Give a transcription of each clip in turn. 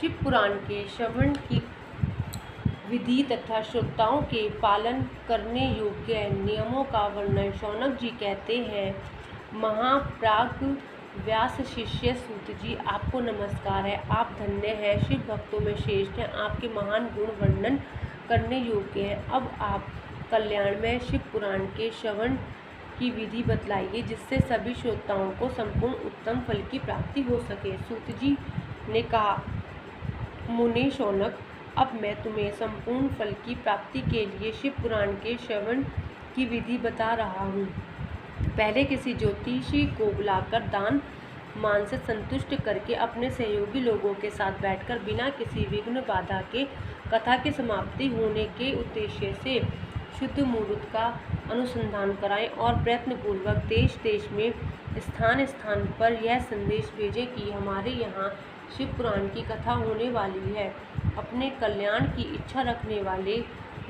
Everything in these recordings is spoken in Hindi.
शिव पुराण के श्रवण की विधि तथा श्रोताओं के पालन करने योग्य नियमों का वर्णन शौनक जी कहते हैं। महाप्राज्ञ व्यास शिष्य सूत जी, आपको नमस्कार है। आप धन्य हैं, शिव भक्तों में श्रेष्ठ हैं, आपके महान गुण वर्णन करने योग्य हैं। अब आप कल्याणमय शिव पुराण के श्रवण की विधि बतलाइए, जिससे सभी श्रोताओं को संपूर्ण उत्तम फल की प्राप्ति हो सके। सूत जी ने कहा, मुने शौनक, अब मैं तुम्हें संपूर्ण फल की प्राप्ति के लिए शिव पुराण के श्रवण की विधि बता रहा हूँ। पहले किसी ज्योतिषी को बुलाकर दान मान से संतुष्ट करके अपने सहयोगी लोगों के साथ बैठकर बिना किसी विघ्न बाधा के कथा की समाप्ति होने के उद्देश्य से शुद्ध मुहूर्त का अनुसंधान कराएं और प्रयत्नपूर्वक देश देश में स्थान स्थान पर यह संदेश भेजें कि हमारे यहाँ शिव पुराण की कथा होने वाली है। अपने कल्याण की इच्छा रखने वाले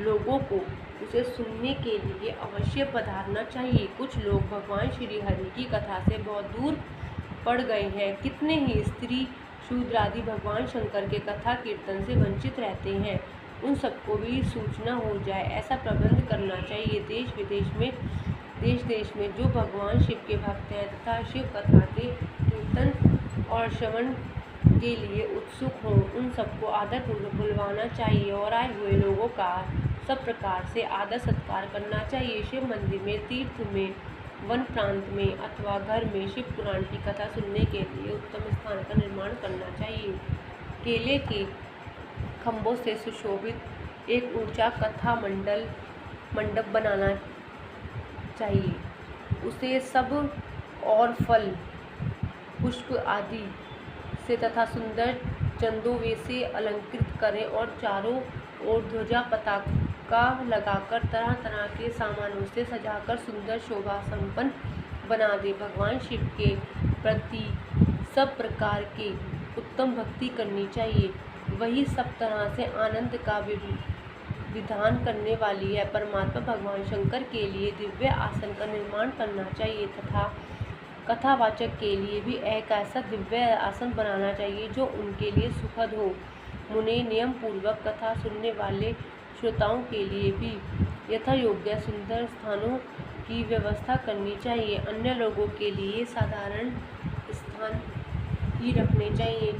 लोगों को उसे सुनने के लिए अवश्य पधारना चाहिए। कुछ लोग भगवान श्री हरि की कथा से बहुत दूर पड़ गए हैं। कितने ही स्त्री शूद्र आदि भगवान शंकर के कथा कीर्तन से वंचित रहते हैं। उन सबको भी सूचना हो जाए, ऐसा प्रबंध करना चाहिए। देश देश में जो भगवान शिव के भक्त हैं तथा शिव कथा के कीर्तन और श्रवण के लिए उत्सुक हों, उन सबको आदरपूर्वक बुलवाना चाहिए और आए हुए लोगों का सब प्रकार से आदर सत्कार करना चाहिए। शिव मंदिर में, तीर्थ में, वन प्रांत में अथवा घर में शिव पुराण की कथा सुनने के लिए उत्तम स्थान का निर्माण करना चाहिए। केले के खंभों से सुशोभित एक ऊंचा कथा मंडप बनाना चाहिए। उसे सब और फल पुष्प आदि से तथा सुंदर चंदोवे से अलंकृत करें और चारों ओर ध्वजा पताका लगाकर तरह तरह के सामानों से सजाकर सुंदर शोभा संपन्न बना दे। भगवान शिव के प्रति सब प्रकार की उत्तम भक्ति करनी चाहिए। वही सब तरह से आनंद का विधान करने वाली है। परमात्मा भगवान शंकर के लिए दिव्य आसन का निर्माण करना चाहिए तथा कथावाचक के लिए भी एक ऐसा दिव्य आसन बनाना चाहिए जो उनके लिए सुखद हो। मुने, नियम पूर्वक कथा सुनने वाले श्रोताओं के लिए भी यथा योग्य सुंदर स्थानों की व्यवस्था करनी चाहिए। अन्य लोगों के लिए साधारण स्थान ही रखने चाहिए।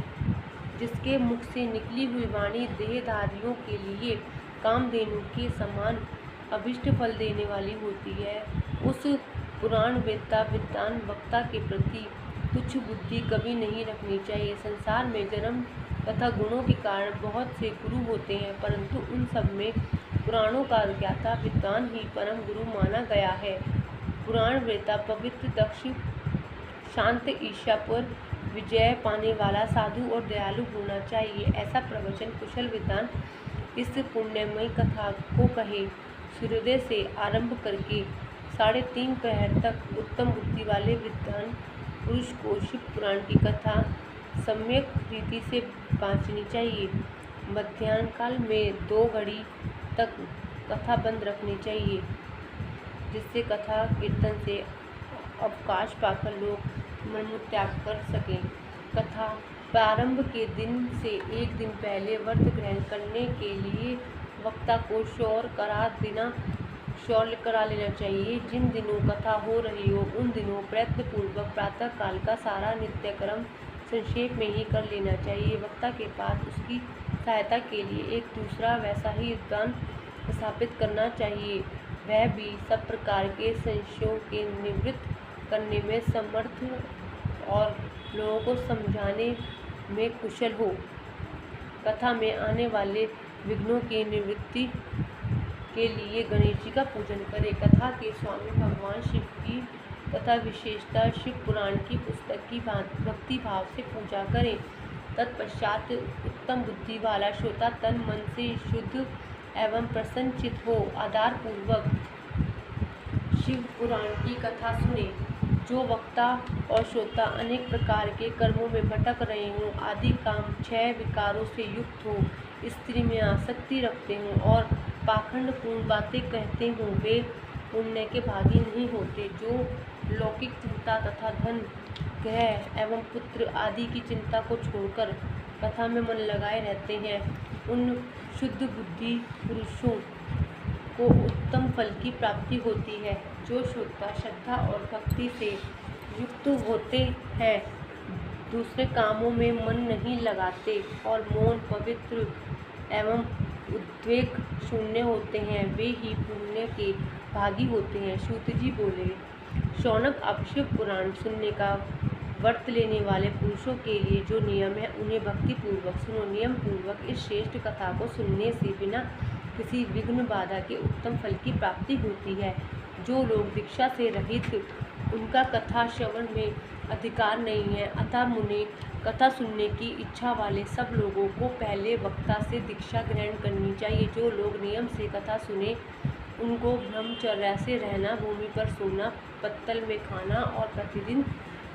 जिसके मुख से निकली हुई वाणी देहधारियों के लिए कामधेनु के समान अभिष्ट फल देने वाली होती है, उस पुराण वेत्ता विद्वान वक्ता के प्रति तुच्छ बुद्धि कभी नहीं रखनी चाहिए। संसार में जन्म तथा गुणों के कारण बहुत से गुरु होते हैं, परंतु उन सब में पुराणों का ज्ञाता विद्वान ही परम गुरु माना गया है। पुराण वेत्ता पवित्र, दक्ष, शांत, ईर्ष्या पर विजय पाने वाला, साधु और दयालु होना चाहिए। ऐसा प्रवचन कुशल विद्वान इस पुण्यमयी कथा को कहे। सूर्योदय से आरंभ करके 3:30 पहर तक उत्तम बुद्धि वाले विद्वान पुरुष को शिव पुराण की कथा सम्यक रीति से बाँचनी चाहिए। मध्याह्न काल में 2 घड़ी तक कथा बंद रखनी चाहिए, जिससे कथा कीर्तन से अवकाश पाकर लोग मनमुख त्याग कर सकें। कथा प्रारंभ के दिन से 1 दिन पहले व्रत ग्रहण करने के लिए वक्ता को शौर्य करा लेना चाहिए। जिन दिनों कथा हो रही हो उन दिनों प्रयत्नपूर्वक प्रातः काल का सारा नित्यक्रम संक्षेप में ही कर लेना चाहिए। वक्ता के पास उसकी सहायता के लिए एक दूसरा वैसा ही विद्वान स्थापित करना चाहिए, वह भी सब प्रकार के संशयों के निवृत्त करने में समर्थ और लोगों को समझाने में कुशल हो। कथा में आने वाले विघ्नों की निवृत्ति के लिए गणेश जी का पूजन करें। कथा के स्वामी भगवान शिव की तथा विशेषता शिव पुराण की पुस्तक की भक्ति भाव से पूजा करें। तत्पश्चात उत्तम बुद्धि वाला श्रोता तन मन से शुद्ध एवं प्रसन्नचित हो आदर पूर्वक शिव पुराण की कथा सुने। जो वक्ता और श्रोता अनेक प्रकार के कर्मों में भटक रहे हों, आदि काम 6 विकारों से युक्त हो, स्त्री में आसक्ति रखते हों और पाखंडपूर्ण बातें कहते हों, वे पुण्य के भागी नहीं होते। जो लौकिक चिंता तथा धन, ग्रह एवं पुत्र आदि की चिंता को छोड़कर कथा में मन लगाए रहते हैं, उन शुद्ध बुद्धि पुरुषों को उत्तम फल की प्राप्ति होती है। जो श्रोता श्रद्धा और भक्ति से युक्त होते हैं, दूसरे कामों में मन नहीं लगाते और मौन, पवित्र एवं उद्वेग शून्य होते हैं, वे ही पुण्य के भागी होते हैं। सूत जी बोले, शौनक, अब शिव पुराण सुनने का व्रत लेने वाले पुरुषों के लिए जो नियम है उन्हें भक्ति पूर्वक सुनो। नियम पूर्वक इस श्रेष्ठ कथा को सुनने से बिना किसी विघ्न बाधा के उत्तम फल की प्राप्ति होती है। जो लोग दीक्षा से रहित, उनका कथा श्रवण में अधिकार नहीं है, अतः मुने कथा सुनने की इच्छा वाले सब लोगों को पहले वक्ता से दीक्षा ग्रहण करनी चाहिए। जो लोग नियम से कथा सुने, उनको ब्रह्मचर्या से रहना, भूमि पर सोना, पत्तल में खाना और प्रतिदिन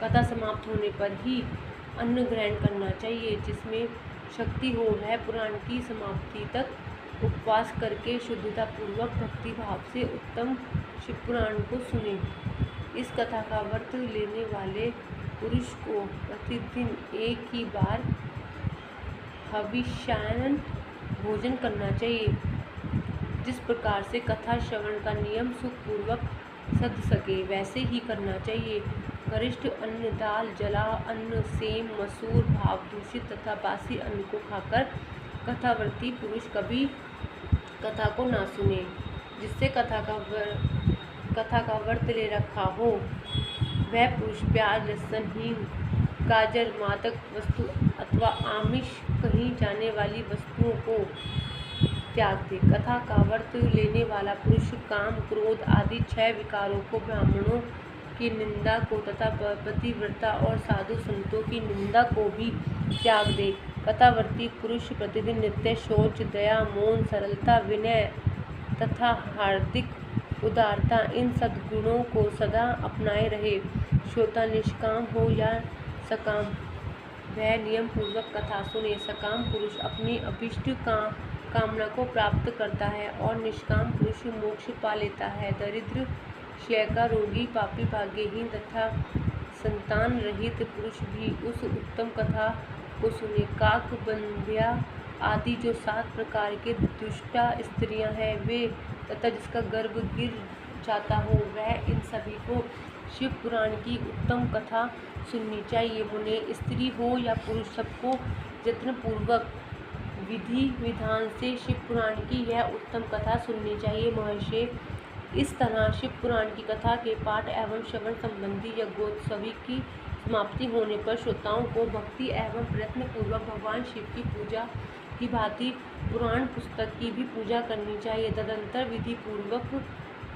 कथा समाप्त होने पर ही अन्न ग्रहण करना चाहिए। जिसमें शक्ति हो वह पुराण की समाप्ति तक उपवास करके शुद्धता पूर्वक भक्ति भाव से उत्तम शिव पुराण को सुने। इस कथा का व्रत लेने वाले पुरुष को प्रतिदिन एक ही बार हविष्यान्न भोजन करना चाहिए। जिस प्रकार से कथा श्रवण का नियम सुखपूर्वक सध सके वैसे ही करना चाहिए। गरिष्ठ अन्न, दाल, जला अन्न, सेम, मसूर, भाव दूषित तथा बासी अन्न को खाकर कथावर्ती पुरुष कभी कथा को ना सुने। जिससे कथा का व्रत ले रखा हो वह पुरुष प्याज, लहसुन, हींग, गाजर, मादक वस्तु अथवा आमिष कहीं जाने वाली वस्तुओं को त्याग दे। कथा का व्रत लेने वाला पुरुष काम, क्रोध आदि 6 विकारों को, ब्राह्मणों की निंदा को तथा पतिव्रता और साधु संतों की निंदा को भी त्याग दे। कथावर्ती पुरुष प्रतिदिन नित्य शौच, दया, मौन, सरलता, विनय तथा हार्दिक उदारता, इन सद्गुणों को सदा अपनाए रहे। श्रोता निष्काम हो या सकाम, वह नियम पूर्वक कथा सुने। सकाम पुरुष अपनी अभिष्ट कामना को प्राप्त करता है और निष्काम पुरुष मोक्ष पा लेता है। दरिद्र, क्षयका, रोगी, पापी, भाग्यहीन तथा संतान रहित पुरुष भी उस उत्तम कथा को सुने। काक, बंध्या आदि जो 7 प्रकार के दुष्टा स्त्रियां हैं वे तथा जिसका गर्भ गिर जाता हो वह, इन सभी को शिव पुराण की उत्तम कथा सुननी चाहिए। मुने, स्त्री हो या पुरुष, सबको यत्नपूर्वक विधि विधान से शिव पुराण की यह उत्तम कथा सुननी चाहिए। महर्षि, इस तरह शिव पुराण की कथा के पाठ एवं श्रवण संबंधी यज्ञोत्सवी की समाप्ति होने पर श्रोताओं को भक्ति एवं प्रयत्न पूर्वक भगवान शिव की पूजा की भांति पुराण पुस्तक की भी पूजा करनी चाहिए। तदंतर विधि पूर्वक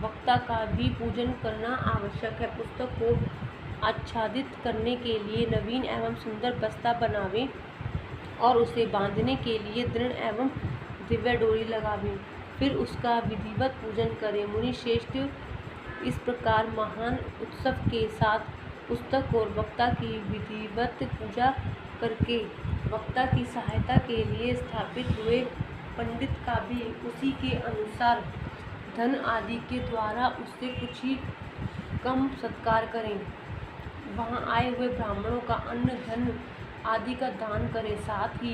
वक्ता का भी पूजन करना आवश्यक है। पुस्तक को आच्छादित करने के लिए नवीन एवं सुंदर बस्ता बनावें और उसे बांधने के लिए दृढ़ एवं दिव्य डोरी लगावें, फिर उसका विधिवत पूजन करें। मुनि श्रेष्ठ, इस प्रकार महान उत्सव के साथ पुस्तक और वक्ता की विधिवत पूजा करके वक्ता की सहायता के लिए स्थापित हुए पंडित का भी उसी के अनुसार धन आदि के द्वारा उससे कुछ ही कम सत्कार करें। वहाँ आए हुए ब्राह्मणों का अन्न, धन आदि का दान करें। साथ ही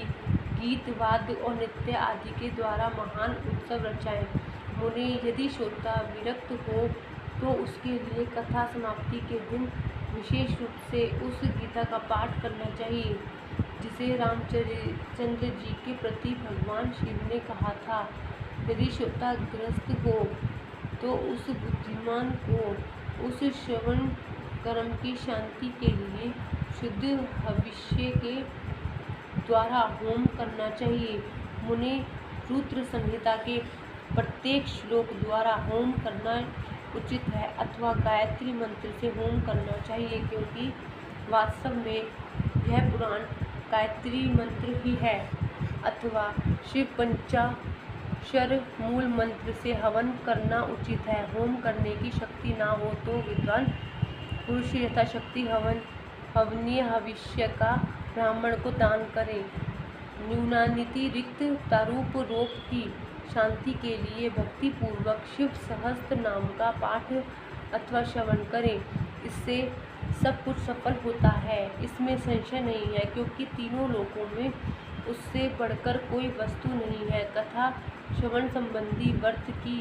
गीत, वाद्य और नृत्य आदि के द्वारा महान उत्सव रचाएं। मुने, यदि श्रोता विरक्त हो तो उसके लिए कथा समाप्ति के दिन विशेष रूप से उस गीता का पाठ करना चाहिए जिसे रामचंद्र जी के प्रति भगवान शिव ने कहा था। यदि श्रोता ग्रस्त हो तो उस बुद्धिमान को उस श्रवण कर्म की शांति के लिए शुद्ध हविष्य के द्वारा होम करना चाहिए। मुने, रुद्र संहिता के प्रत्येक श्लोक द्वारा होम करना उचित है अथवा गायत्री मंत्र से होम करना चाहिए, क्योंकि वास्तव में यह पुराण गायत्री मंत्र ही है। अथवा शिव पंचाक्षर मूल मंत्र से हवन करना उचित है। होम करने की शक्ति ना हो तो विद्वान पुरुष यथाशक्ति हवनीय हविष्य का ब्राह्मण को दान करें। न्यूनातिरिक्त तारूप रोग की शांति के लिए भक्ति पूर्वक शिव सहस्त्र नाम का पाठ अथवा श्रवण करें। इससे सब कुछ सफल होता है, इसमें संशय नहीं है, क्योंकि तीनों लोकों में उससे बढ़कर कोई वस्तु नहीं है। कथा श्रवण संबंधी व्रत की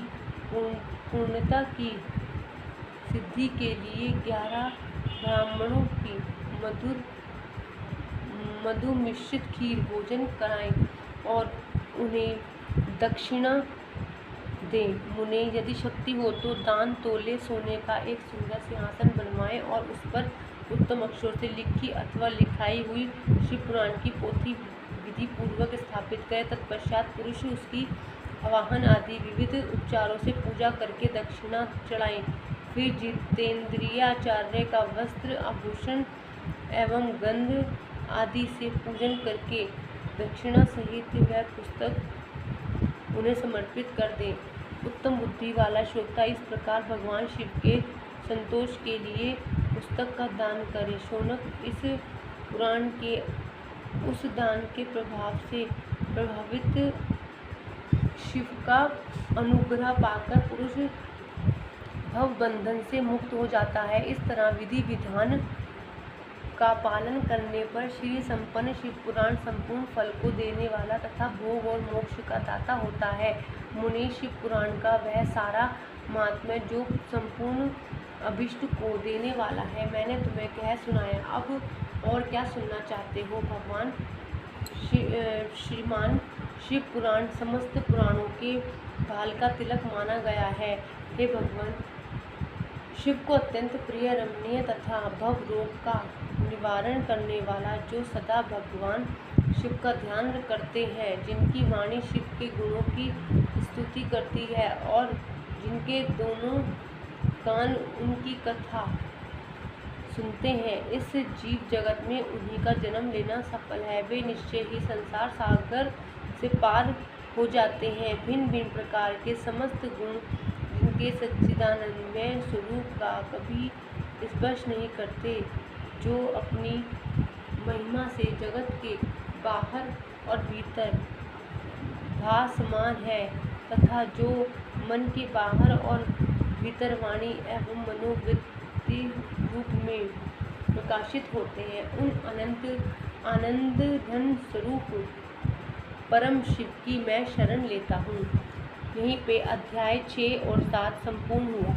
पूर्णता की सिद्धि के लिए 11 ब्राह्मणों की मधु मिश्रित खीर भोजन कराएं और उन्हें दक्षिणा दें। मुने यदि शक्ति हो तो दान तोले सोने का एक सुंदर सिंहासन बनवाएं और उस पर उत्तम अक्षरों से लिखी अथवा लिखाई हुई शिव पुराण की पोथी विधि पूर्वक स्थापित करें। तत्पश्चात पुरुष उसकी आवाहन आदि विविध उपचारों से पूजा करके दक्षिणा चढ़ाएं। फिर जितेंद्रियाचार्य का वस्त्र आभूषण एवं गंध आदि से पूजन करके दक्षिणा सहित वह पुस्तक उन्हें समर्पित कर दें। उत्तम बुद्धि वाला श्रोता इस प्रकार भगवान शिव के संतोष के लिए पुस्तक का दान करे। शौनक इस पुराण के उस दान के प्रभाव से प्रभावित शिव का अनुग्रह पाकर पुरुष भव बंधन से मुक्त हो जाता है। इस तरह विधि विधान का पालन करने पर श्री संपन्न शिव पुराण संपूर्ण फल को देने वाला तथा भोग और मोक्ष का दाता होता है। मुनि शिव पुराण का वह सारा महात्म्य जो संपूर्ण अभिष्ट को देने वाला है मैंने तुम्हें कह सुनाया। अब और क्या सुनना चाहते हो? भगवान श्रीमान शिव पुराण समस्त पुराणों के भाल का तिलक माना गया है। हे भगवान, शिव को अत्यंत प्रिय रमणीय तथा भव रोग का निवारण करने वाला, जो सदा भगवान शिव का ध्यान करते हैं, जिनकी वाणी शिव के गुणों की स्तुति करती है और जिनके दोनों कान उनकी कथा सुनते हैं, इस जीव जगत में उन्हीं का जन्म लेना सफल है। वे निश्चय ही संसार सागर से पार हो जाते हैं। भिन्न भिन्न प्रकार के समस्त गुण जिनके सच्चिदानंदमय स्वरूप का कभी स्पर्श नहीं करते, जो अपनी महिमा से जगत के बाहर और भीतर भासमान है तथा जो मन के बाहर और भीतर वाणी एवं मनोवृत्ति रूप में प्रकाशित होते हैं, उन अनंत आनंद घन स्वरूप परम शिव की मैं शरण लेता हूँ। यहीं पे अध्याय 6 और 7 संपूर्ण हुआ।